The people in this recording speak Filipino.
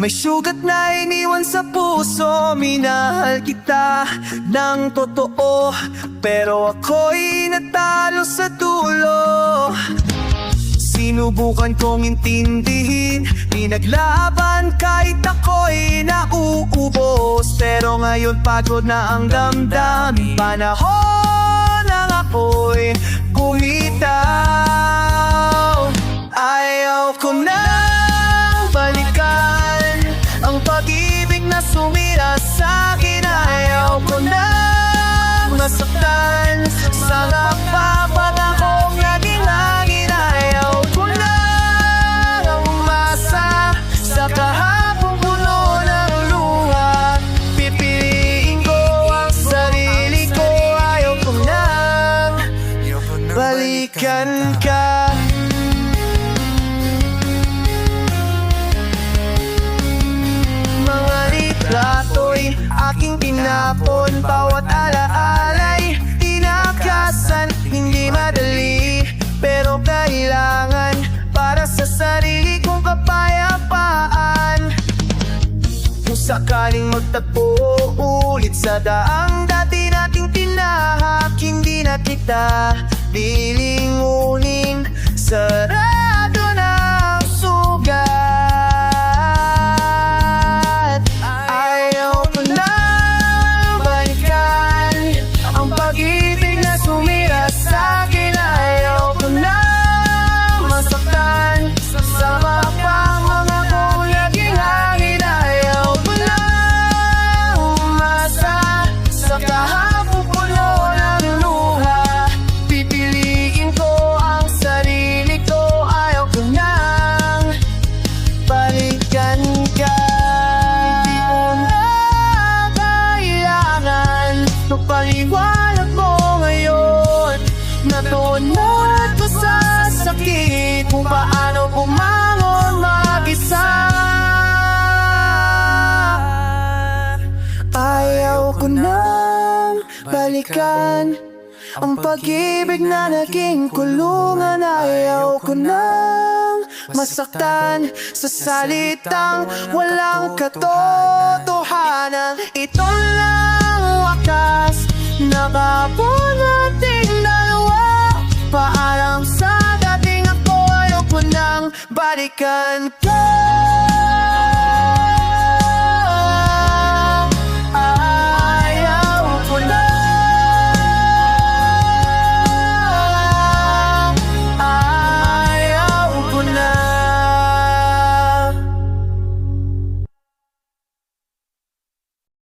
May sugat na iniwan sa puso. Minahal kita ng totoo, pero ako'y natalo sa dulo. Sinubukan kong intindihin, pinaglaban kahit ako'y nauubos. Pero ngayon pagod na ang damdamin, panahon ng ako'y bumitaw. Ayaw ko nang balikan ang pag-ibig na sumira sa'kin. Ayaw ko nang masaktan sa napapat akong naging hangin. Ayaw ko nang umasa sa kahapong puno ng luha. Pipiliin ko ang sarili ko. Ayaw ko nang balikan ka. Plato'y aking tinapon, bawat alaala'y tinakasan. Hindi madali, pero kailangan para sa sarili kong kapayapaan. Kung sakaling magtagpo ulit sa daang dati nating tinahak, hindi na kita lilingunin. Sarado na ang sugat. Paliwanag mo ngayon, natunod ko sa sakit kung paano bumangon mag-isa. Ayaw ko nang balikan ang pag-ibig na naging kulungan. Ayaw ko nang masaktan sa salitang walang katotohanan. Ito lang wakas nakabo nating dalawa. Paalam sa dating ako, ayaw ko nang balikan ka.